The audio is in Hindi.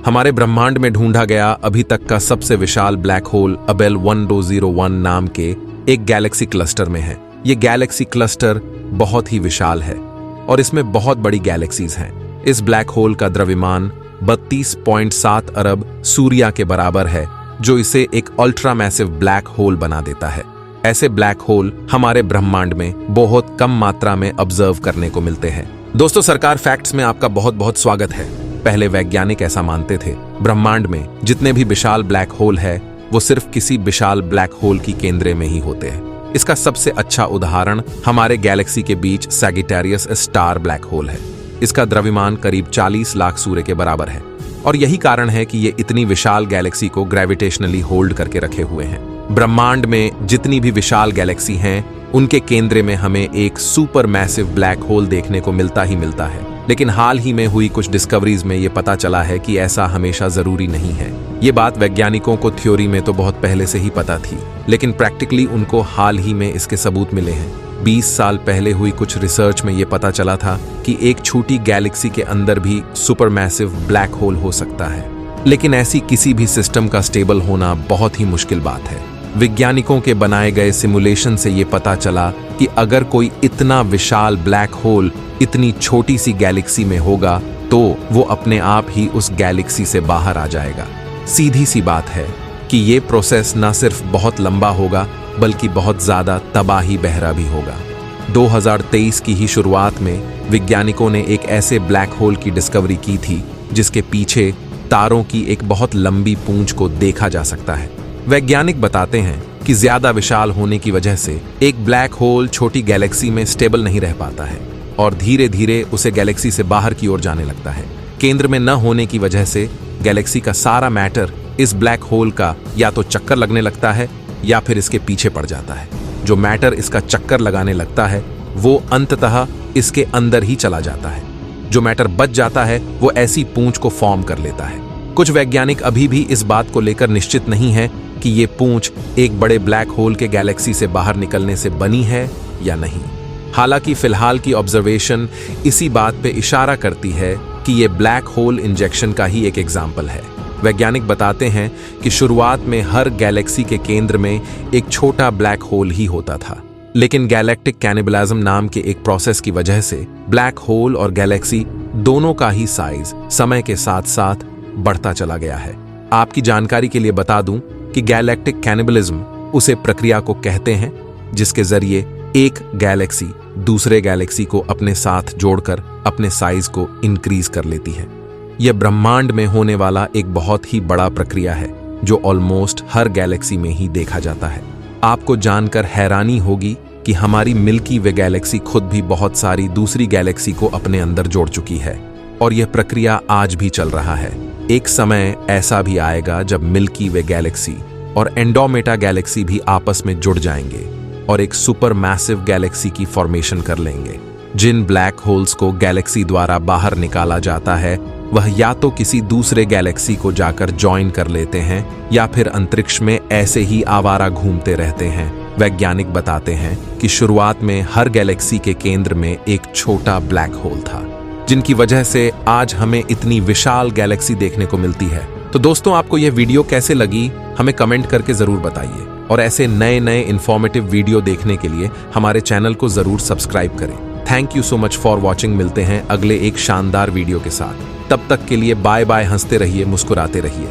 हमारे ब्रह्मांड में ढूंढा गया अभी तक का सबसे विशाल ब्लैक होल अबेल 1201 नाम के एक गैलेक्सी क्लस्टर में है। ये गैलेक्सी क्लस्टर बहुत ही विशाल है और इसमें बहुत बड़ी गैलेक्सीज हैं। इस ब्लैक होल का द्रव्यमान 32.7 अरब सूर्या के बराबर है, जो इसे एक अल्ट्रा मैसिव ब्लैक होल बना देता है। ऐसे ब्लैक होल हमारे ब्रह्मांड में बहुत कम मात्रा में ऑब्जर्व करने को मिलते हैं। दोस्तों, सरकार फैक्ट्स में आपका बहुत बहुत स्वागत है। पहले वैज्ञानिक ऐसा मानते थे, ब्रह्मांड में जितने भी विशाल ब्लैक होल है वो सिर्फ किसी विशाल ब्लैक होल की केंद्र में ही होते हैं। इसका सबसे अच्छा उदाहरण हमारे गैलेक्सी के बीच सैजिटेरियस स्टार ब्लैक होल है। इसका द्रव्यमान करीब 40 लाख सूर्य के बराबर है और यही कारण है कि ये इतनी विशाल गैलेक्सी को ग्रेविटेशनली होल्ड करके रखे हुए हैं। ब्रह्मांड में जितनी भी विशाल गैलेक्सी हैं, उनके केंद्र में हमें एक सुपर मैसिव ब्लैक होल देखने को मिलता ही मिलता है। लेकिन हाल ही में हुई कुछ डिस्कवरीज में ये पता चला है कि ऐसा हमेशा जरूरी नहीं है। ये बात वैज्ञानिकों को थ्योरी में तो बहुत पहले से ही पता थी, लेकिन प्रैक्टिकली उनको हाल ही में इसके सबूत मिले हैं। 20 साल पहले हुई कुछ रिसर्च में ये पता चला था कि एक छोटी गैलेक्सी के अंदर भी सुपर मैसिव ब्लैक होल हो सकता है, लेकिन ऐसी किसी भी सिस्टम का स्टेबल होना बहुत ही मुश्किल बात है। वैज्ञानिकों के बनाए गए सिमुलेशन से ये पता चला कि अगर कोई इतना विशाल ब्लैक होल इतनी छोटी सी गैलेक्सी में होगा तो वो अपने आप ही उस गैलेक्सी से बाहर आ जाएगा। सीधी सी बात है कि ये प्रोसेस ना सिर्फ बहुत लंबा होगा बल्कि बहुत ज्यादा तबाही बहरा भी होगा। 2023 की ही शुरुआत में वैज्ञानिकों ने एक ऐसे ब्लैक होल की डिस्कवरी की थी जिसके पीछे तारों की एक बहुत लंबी पूंछ को देखा जा सकता है। वैज्ञानिक बताते हैं कि ज्यादा विशाल होने की वजह से एक ब्लैक होल छोटी गैलेक्सी में स्टेबल नहीं रह पाता है और धीरे धीरे उसे गैलेक्सी से बाहर की ओर जाने लगता है। केंद्र में न होने की वजह से गैलेक्सी का सारा मैटर इस ब्लैक होल का या तो चक्कर लगने लगता है या फिर इसके पीछे पड़ जाता है। जो मैटर इसका चक्कर लगाने लगता है वो अंततः इसके अंदर ही चला जाता है। जो मैटर बच जाता है वो ऐसी पूंछ को फॉर्म कर लेता है। कुछ वैज्ञानिक अभी भी इस बात को लेकर निश्चित नहीं है कि ये पूंछ एक बड़े ब्लैक होल के गैलेक्सी से बाहर निकलने से बनी है या नहीं। हालांकि फिलहाल की ऑब्जर्वेशन इसी बात पे इशारा करती है कि ये ब्लैक होल इंजेक्शन का ही एक एग्जाम्पल है। वैज्ञानिक बताते हैं कि शुरुआत में हर गैलेक्सी के केंद्र में एक छोटा ब्लैक होल ही होता था, लेकिन गैलेक्टिक कैनिबलिज्म नाम के एक प्रोसेस की वजह से ब्लैक होल और गैलेक्सी दोनों का ही साइज समय के साथ साथ बढ़ता चला गया है। आपकी जानकारी के लिए बता दूं कि गैलेक्टिक कैनिबलिज्म उसे प्रक्रिया को कहते हैं जिसके जरिए एक गैलेक्सी दूसरे गैलेक्सी को अपने साथ जोड़कर अपने साइज को इंक्रीज कर लेती है। यह ब्रह्मांड में होने वाला एक बहुत ही बड़ा प्रक्रिया है जो ऑलमोस्ट हर गैलेक्सी में ही देखा जाता है। आपको जानकर हैरानी होगी कि हमारी मिल्की वे गैलेक्सी खुद भी बहुत सारी दूसरी गैलेक्सी को अपने अंदर जोड़ चुकी है और यह प्रक्रिया आज भी चल रहा है। एक समय ऐसा भी आएगा जब मिल्की वे गैलेक्सी और एंड्रोमेडा गैलेक्सी भी आपस में जुड़ जाएंगे और एक सुपर मैसिव गैलेक्सी की फॉर्मेशन कर लेंगे। जिन ब्लैक होल्स को गैलेक्सी द्वारा बाहर निकाला जाता है वह या तो किसी दूसरे गैलेक्सी को जाकर ज्वाइन कर लेते हैं या फिर अंतरिक्ष में ऐसे ही आवारा घूमते रहते हैं। वैज्ञानिक बताते हैं कि शुरुआत में हर गैलेक्सी के केंद्र में एक छोटा ब्लैक होल था, जिनकी वजह से आज हमें इतनी विशाल गैलेक्सी देखने को मिलती है। तो दोस्तों, आपको यह वीडियो कैसे लगी हमें कमेंट करके जरूर बताइए और ऐसे नए नए इंफॉर्मेटिव वीडियो देखने के लिए हमारे चैनल को जरूर सब्सक्राइब करें। Thank you so much for watching. मिलते हैं अगले एक शानदार वीडियो के साथ। तब तक के लिए बाय बाय। हंसते रहिए, मुस्कुराते रहिए।